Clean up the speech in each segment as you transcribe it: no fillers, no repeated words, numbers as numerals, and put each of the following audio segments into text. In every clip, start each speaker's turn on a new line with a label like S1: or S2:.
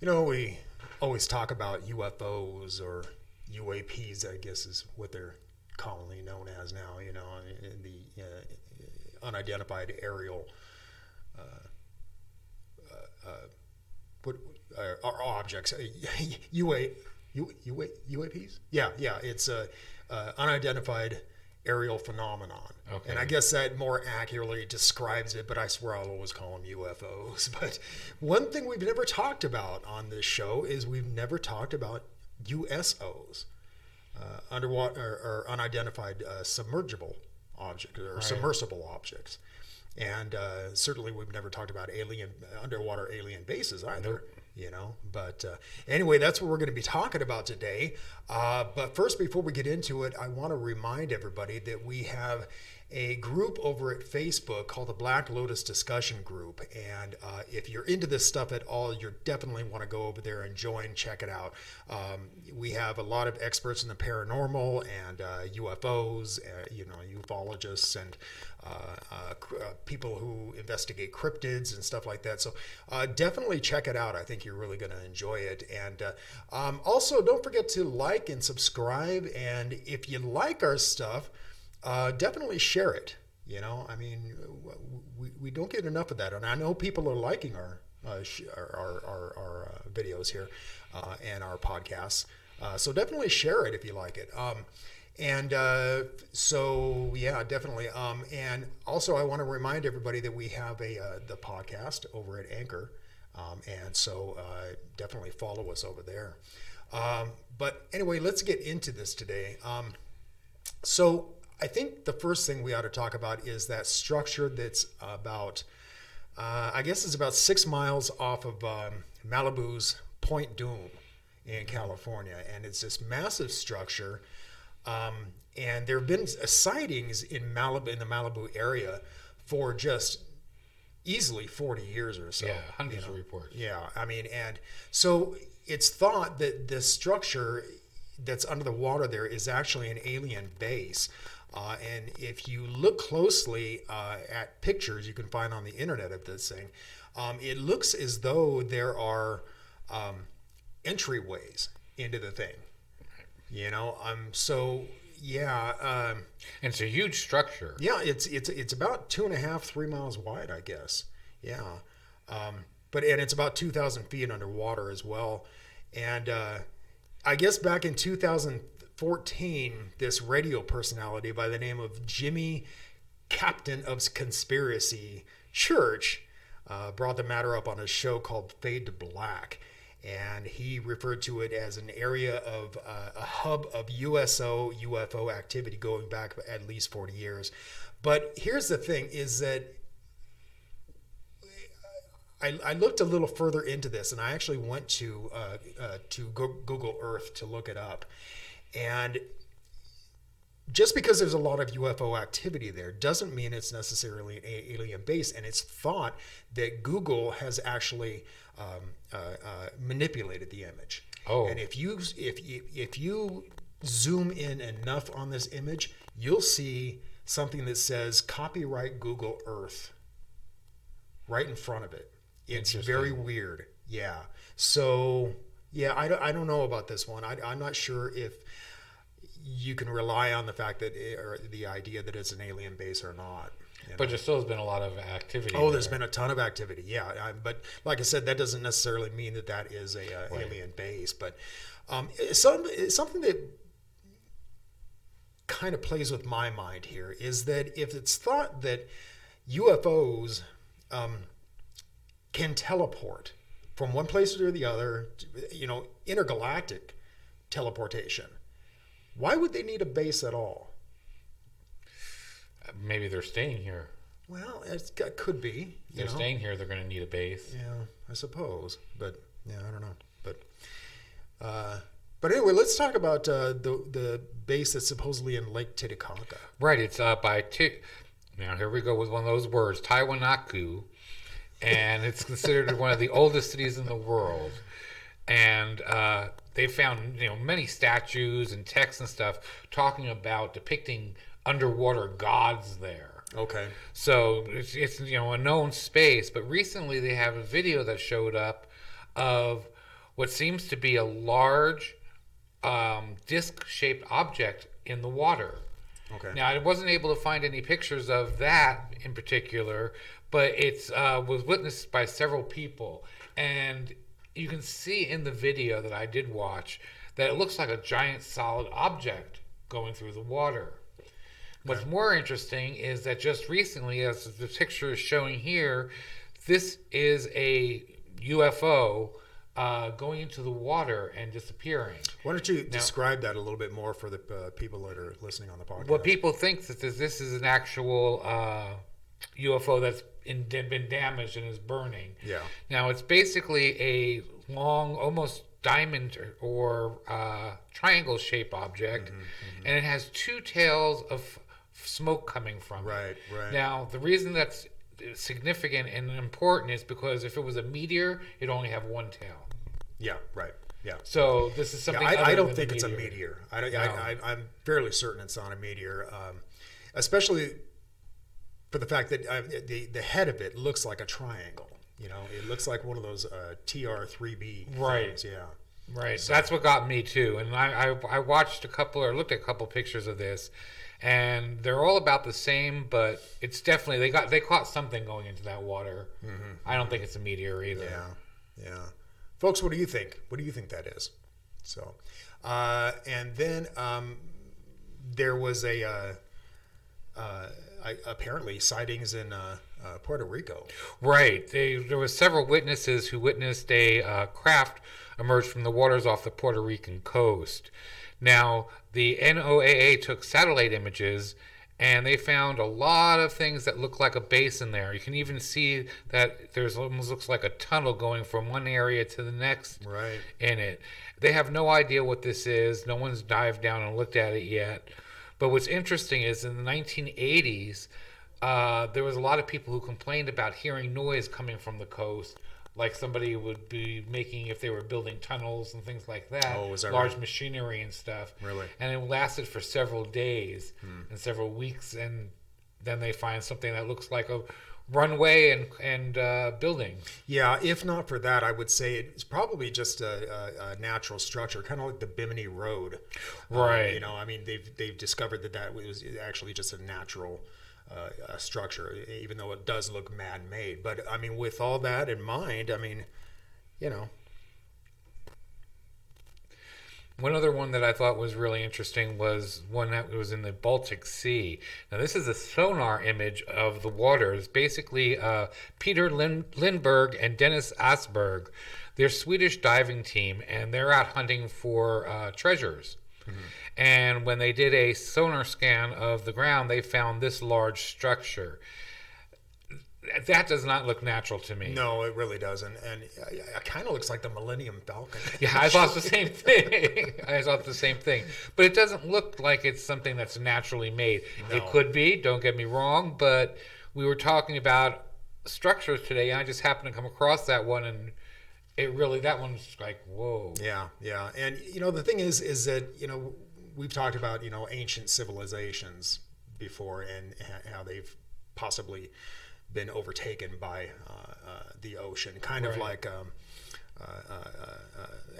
S1: We always talk about UFOs or UAPs, I guess is what they're commonly known as now, in the unidentified aerial what are objects. UAPs? Yeah, it's a unidentified aerial phenomenon.
S2: Okay.
S1: And I guess that more accurately describes it, but I swear I'll always call them UFOs. But one thing we've never talked about on this show is we've never talked about USOs, underwater or unidentified submergible objects or submersible objects. And certainly we've never talked about underwater alien bases either.
S2: Nope.
S1: But anyway, that's what we're going to be talking about today. But first, before we get into it, I want to remind everybody that we have a group over at Facebook called the Black Lotus Discussion Group. And if you're into this stuff at all, you definitely want to go over there and join, check it out. We have a lot of experts in the paranormal and UFOs, ufologists and people who investigate cryptids and stuff like that. So definitely check it out. I think you're really going to enjoy it. And also, don't forget to like and subscribe. And if you like our stuff, definitely share it. We don't get enough of that, and I know people are liking our videos here and our podcasts. So definitely share it if you like it. So yeah, definitely. And also, I want to remind everybody that we have the podcast over at Anchor, and so definitely follow us over there. But anyway, let's get into this today. So I think the first thing we ought to talk about is that structure that's about, I guess it's about 6 miles off of Malibu's Point Dume in California. And it's this massive structure. And there have been sightings in the Malibu area for just easily 40 years or so.
S2: Yeah, hundreds of reports.
S1: Yeah, and so it's thought that this structure that's under the water there is actually an alien base. And if you look closely at pictures you can find on the internet of this thing, it looks as though there are entryways into the thing. And
S2: it's a huge structure.
S1: Yeah, it's about 2.5, 3 miles wide, I guess. Yeah, and it's about 2,000 feet underwater as well. And I guess back in 2014, this radio personality by the name of Jimmy, Captain of Conspiracy Church, brought the matter up on a show called Fade to Black. And he referred to it as an area of a hub of UFO activity going back at least 40 years. But here's the thing is that I looked a little further into this, and I actually went to Google Earth to look it up. And just because there's a lot of UFO activity there doesn't mean it's necessarily an alien base. And it's thought that Google has actually manipulated the image.
S2: Oh.
S1: And if you zoom in enough on this image, you'll see something that says copyright Google Earth right in front of it. It's very weird. Yeah. So yeah, I don't know about this one. I'm not sure if you can rely on the fact that or the idea that it's an alien base or not.
S2: But there still has been a lot of activity.
S1: Oh, there's been a ton of activity, yeah. But like I said, that doesn't necessarily mean that is a alien base. But it's something that kind of plays with my mind here is that if it's thought that UFOs can teleport from one place to the other, intergalactic teleportation, why would they need a base at all?
S2: Maybe they're staying here.
S1: Well, it could be.
S2: They're staying here. They're going to need a base.
S1: Yeah, I suppose. But yeah, I don't know. But anyway, let's talk about the base that's supposedly in Lake Titicaca.
S2: Right. It's by now here we go with one of those words, Tiwanaku, and it's considered one of the oldest cities in the world. And they found many statues and texts and stuff talking about depicting underwater gods there.
S1: Okay.
S2: So it's a known space, but recently they have a video that showed up of what seems to be a large disc-shaped object in the water.
S1: Okay.
S2: Now, I wasn't able to find any pictures of that in particular, but it was witnessed by several people. And you can see in the video that I did watch that it looks like a giant solid object going through the water. What's more interesting is that just recently, as the picture is showing here, this is a UFO going into the water and disappearing.
S1: Why don't you describe that a little bit more for the people that are listening on the podcast?
S2: What people think that this is an actual UFO that's been damaged and is burning.
S1: Yeah.
S2: Now, it's basically a long, almost diamond or triangle shape object, and it has two tails of smoke coming from it.
S1: Right.
S2: Now, the reason that's significant and important is because if it was a meteor, it'd only have one tail.
S1: Yeah, right. Yeah.
S2: So this is something.
S1: I don't
S2: than
S1: think it's a meteor. I'm fairly certain it's not a meteor, especially for the fact that the head of it looks like a triangle. You know, it looks like one of those TR3B.
S2: Right.
S1: Things. Yeah.
S2: Right. So that's what got me too. And I watched looked at a couple pictures of this, and they're all about the same, but it's definitely they caught something going into that water. I don't think it's a meteor either.
S1: Yeah. Folks, what do you think? What do you think that is? So, and then there was apparently sightings in Puerto Rico.
S2: Right. There were several witnesses who witnessed a craft emerge from the waters off the Puerto Rican coast. Now, the NOAA took satellite images, and they found a lot of things that look like a basin there. You can even see that there's almost looks like a tunnel going from one area to the next in it. They have no idea what this is. No one's dived down and looked at it yet. But what's interesting is in the 1980s, there was a lot of people who complained about hearing noise coming from the coast, like somebody would be making if they were building tunnels and things like that.
S1: Oh, is that
S2: large
S1: right?
S2: machinery and stuff.
S1: Really?
S2: And it lasted for several days and several weeks, and then they find something that looks like a runway and building.
S1: Yeah, if not for that, I would say it's probably just a natural structure, kind of like the Bimini Road.
S2: Right.
S1: You know, I mean, they've discovered that was actually just a natural structure, even though it does look man-made. But I mean, with all that in mind, I mean, you know.
S2: One other one that I thought was really interesting was one that was in the Baltic Sea. Now, this is a sonar image of the waters. Basically, Peter Lindberg and Dennis Asberg, they're Swedish diving team, and they're out hunting for treasures. And when they did a sonar scan of the ground, they found this large structure. That does not look natural to me.
S1: No, it really doesn't. And it kind of looks like the Millennium Falcon.
S2: Yeah, I thought the same thing. But it doesn't look like it's something that's naturally made.
S1: No.
S2: It could be, don't get me wrong, but we were talking about structures today, and I just happened to come across that one, and that one's like, whoa.
S1: Yeah. And, you know, the thing is that, you know, we've talked about, you know, ancient civilizations before and how they've possibly been overtaken by the ocean, kind of like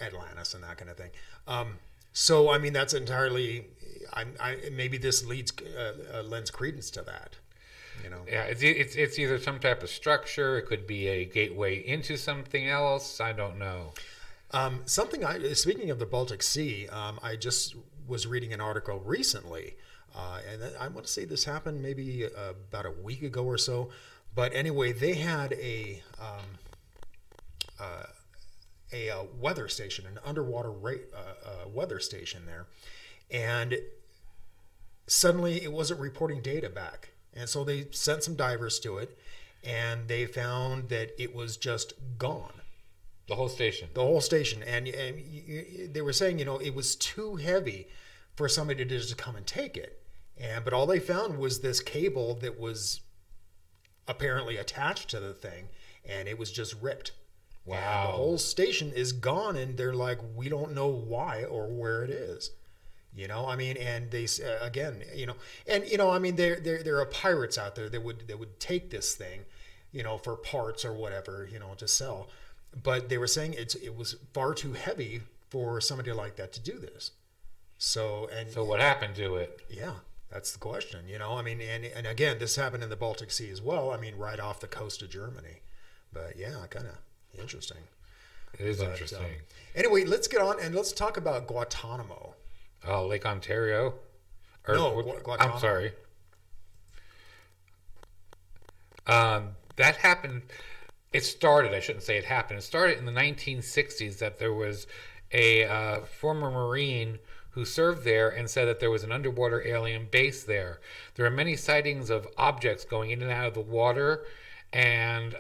S1: Atlantis and that kind of thing. So, I mean, that's entirely. Maybe this lends credence to that. You know.
S2: Yeah, it's either some type of structure. It could be a gateway into something else. I don't know.
S1: Speaking of the Baltic Sea, I just was reading an article recently, and I want to say this happened maybe about a week ago or so. But anyway, they had a weather station, an underwater weather station there, and suddenly it wasn't reporting data back. And so they sent some divers to it, and they found that it was just gone.
S2: The whole station.
S1: And they were saying, you know, it was too heavy for somebody to just come and take it. But all they found was this cable that was apparently attached to the thing, and it was just ripped.
S2: Wow.
S1: And the whole station is gone, and they're like, we don't know why or where it is. You know, I mean, and they again, you know, and you know, I mean, there are pirates out there that would take this thing, you know, for parts or whatever, you know, to sell. but they were saying it was far too heavy for somebody like that to do this. So
S2: what happened to it?
S1: Yeah, that's the question. I mean, and again, this happened in the Baltic Sea as well. I mean, right off the coast of Germany. But yeah, kind of interesting.
S2: It is interesting.
S1: Anyway, let's get on and let's talk about Guantanamo.
S2: Oh, Lake Ontario?
S1: Guantanamo.
S2: I'm sorry. That happened. I shouldn't say it happened. It started in the 1960s that there was a former Marine who served there and said that there was an underwater alien base there. There are many sightings of objects going in and out of the water, and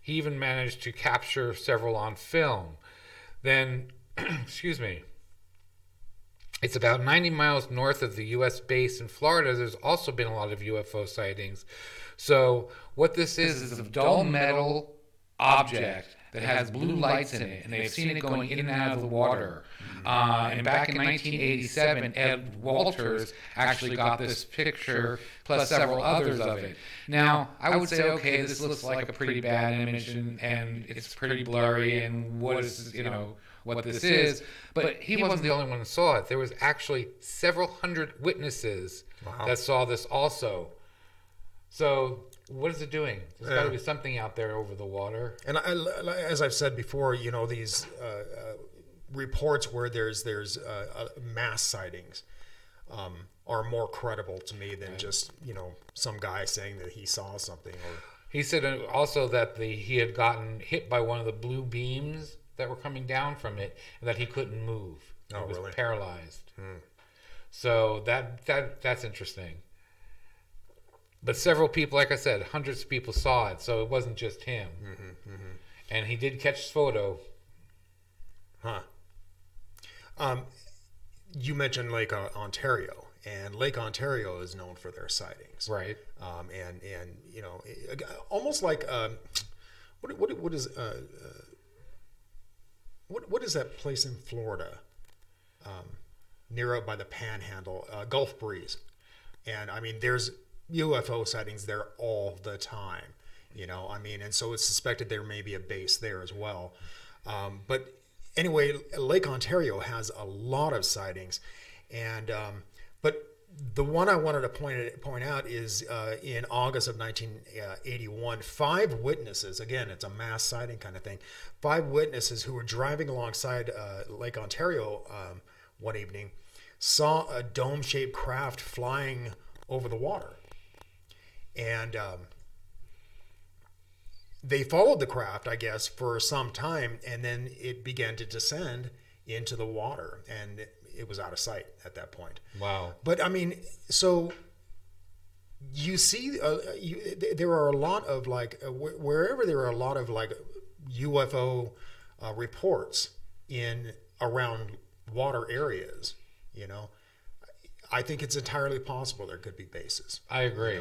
S2: he even managed to capture several on film. Then, excuse me, it's about 90 miles north of the U.S. base in Florida. There's also been a lot of UFO sightings. So what this is a dull metal object that has blue lights in it, and they've seen it going in and out of the water. And back in 1987, Ed Walters actually got this picture, plus several others of it. Now, I would say, okay, this looks like a pretty bad image, and it's pretty blurry, and what this is. But he wasn't the only one who saw it. There was actually several hundred witnesses that saw this also. So what is it doing? There's got to be something out there over the water.
S1: And as I've said before, these reports where there's mass sightings are more credible to me than just some guy saying that he saw something. Or
S2: he said also that he had gotten hit by one of the blue beams that were coming down from it, and that he couldn't move. He was paralyzed. So that's interesting. But several people, like I said, hundreds of people saw it, so it wasn't just him. And he did catch his photo.
S1: You mentioned Lake Ontario, and Lake Ontario is known for their sightings,
S2: right?
S1: And almost like what is that place in Florida, near up by the Panhandle, Gulf Breeze, and I mean there's UFO sightings there all the time, and so it's suspected there may be a base there as well. But anyway, Lake Ontario has a lot of sightings, and but the one I wanted to point out is in August of 1981, 5 witnesses, again, it's a mass sighting kind of thing, 5 witnesses who were driving alongside Lake Ontario one evening saw a dome-shaped craft flying over the water. And they followed the craft, I guess, for some time, and then it began to descend into the water, and it was out of sight at that point.
S2: Wow.
S1: But I mean, so you see, there are a lot of wherever there are a lot of UFO reports in around water areas, I think it's entirely possible there could be bases.
S2: I agree.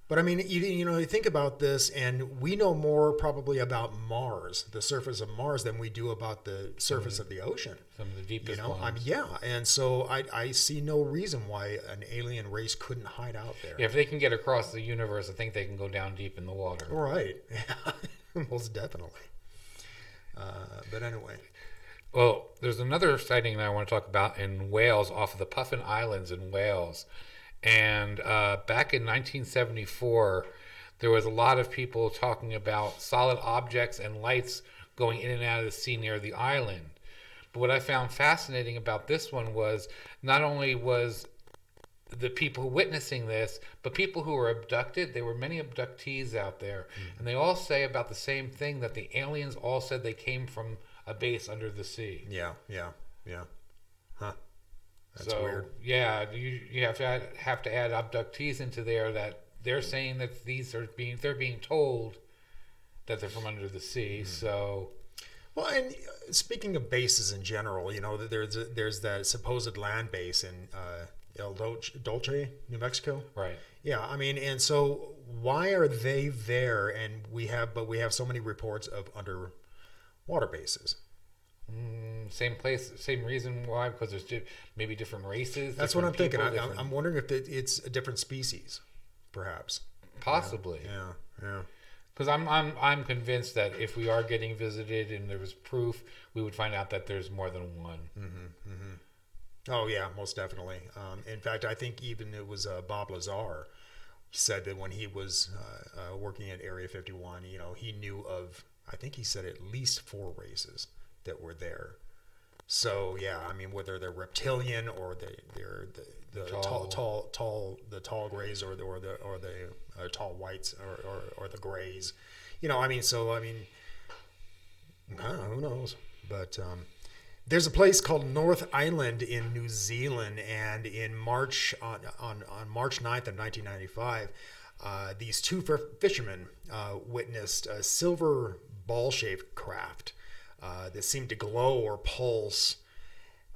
S1: But I mean, you think about this, and we know more probably about Mars, the surface of Mars, than we do about the surface of the ocean.
S2: Some of the deepest ones.
S1: And so I see no reason why an alien race couldn't hide out there.
S2: Yeah, if they can get across the universe, I think they can go down deep in the water.
S1: Right. Most definitely. But anyway.
S2: Well, there's another sighting that I want to talk about in Wales, off of the Puffin Islands in Wales. And back in 1974, there was a lot of people talking about solid objects and lights going in and out of the sea near the island. But what I found fascinating about this one was not only was the people witnessing this, but people who were abducted. There were many abductees out there, and they all say about the same thing, that the aliens all said they came from a base under the sea.
S1: Yeah. Huh. That's
S2: so
S1: weird.
S2: Yeah, you have to add abductees into there, that they're saying that they're being told that they're from under the sea. So,
S1: well, and speaking of bases in general, there's that supposed land base in El Dulce, New Mexico.
S2: Right.
S1: Yeah, I mean, and so why are they there? And we have so many reports of underwater bases.
S2: Same place, same reason why, because there's maybe different races.
S1: That's what I'm thinking. I'm wondering if it's a different species, perhaps.
S2: Possibly.
S1: Yeah.
S2: Because I'm convinced that if we are getting visited and there was proof, we would find out that there's more than one.
S1: Oh yeah, most definitely. In fact, I think even it was Bob Lazar said that when he was working at Area 51, he knew of, I think he said at least 4 races that were there. So yeah, I mean, whether they're reptilian or they're the tall grays or the tall whites or the grays, I mean, so I mean, I don't know, who knows? But there's a place called North Island in New Zealand, and in March on March 9th of 1995, these 2 fishermen witnessed a silver ball-shaped craft that seemed to glow or pulse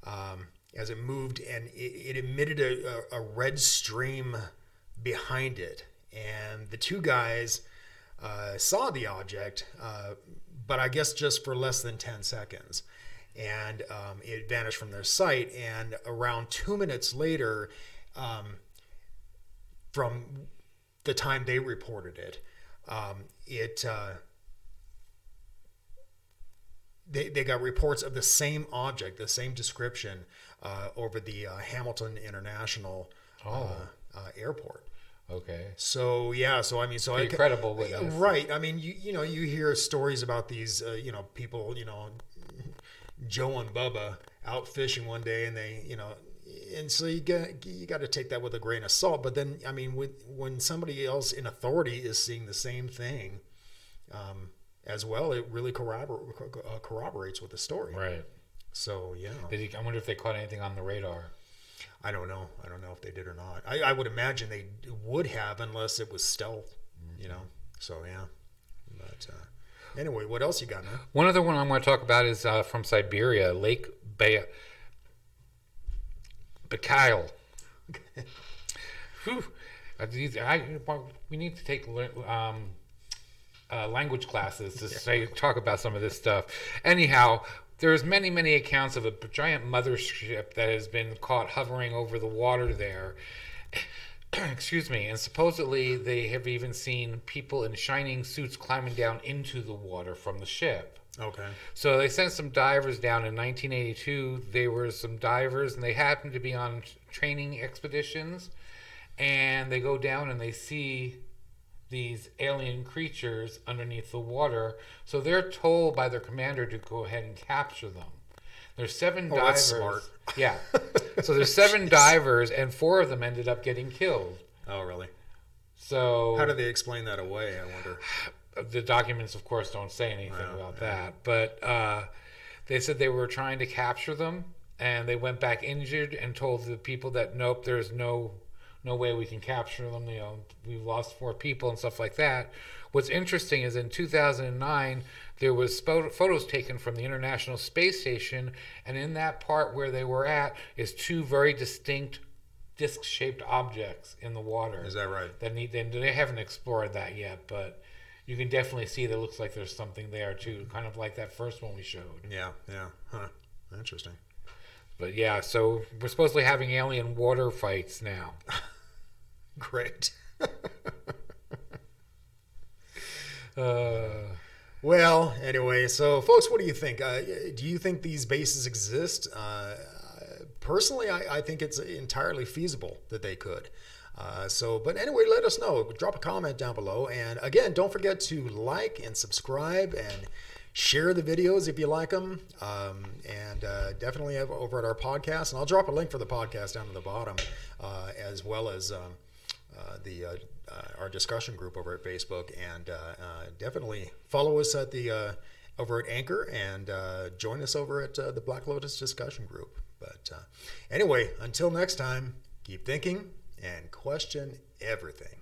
S1: as it moved, and it emitted a red stream behind it. And the 2 guys saw the object, but I guess just for less than 10 seconds. And it vanished from their sight. And around 2 minutes later, from the time they reported it, they got reports of the same object, the same description, over the Hamilton International Airport.
S2: Okay.
S1: So yeah, so I mean, so
S2: pretty credible witness,
S1: right? I mean, you hear stories about these, people, Joe and Bubba out fishing one day, and they, and so you got to take that with a grain of salt. But then, I mean, when somebody else in authority is seeing the same thing, as well, it really corroborates with the story.
S2: Right.
S1: So yeah.
S2: I wonder if they caught anything on the radar.
S1: I don't know if they did or not. I would imagine they would have, unless it was stealth, So yeah. But anyway, what else you got, man?
S2: One other one I want to talk about is from Siberia, Lake Baikal. Whew. We need to take language classes to talk about some of this stuff. Anyhow, there's many accounts of a giant mothership that has been caught hovering over the water there. Excuse me. And supposedly they have even seen people in shining suits climbing down into the water from the ship.
S1: Okay.
S2: So they sent some divers down in 1982. They were some divers, and they happened to be on training expeditions. And they go down and they see these alien creatures underneath the water. So they're told by their commander to go ahead and capture them. There's 7 divers.
S1: That's smart.
S2: Yeah. So there's 7 divers, and 4 of them ended up getting killed.
S1: Oh, really?
S2: So
S1: how do they explain that away, I wonder?
S2: The documents, of course, don't say anything about that. But they said they were trying to capture them, and they went back injured and told the people that, nope, there's no way we can capture them. We've lost 4 people and stuff like that. What's interesting is in 2009, there was photos taken from the International Space Station, and in that part where they were at is 2 very distinct disc-shaped objects in the water.
S1: Is that right?
S2: They haven't explored that yet, but you can definitely see that it looks like there's something there too, kind of like that first one we showed.
S1: Yeah. Huh. Interesting.
S2: But yeah, so we're supposedly having alien water fights now.
S1: Great.
S2: Well,
S1: anyway, so folks, what do you think? Do you think these bases exist? Personally, I think it's entirely feasible that they could. But anyway, let us know. Drop a comment down below. And again, don't forget to like and subscribe and share the videos if you like them. And definitely over at our podcast. And I'll drop a link for the podcast down at the bottom, as well as our discussion group over at Facebook. And definitely follow us at over at Anchor, and join us over at the Black Lotus discussion group. But anyway, until next time, keep thinking and question everything.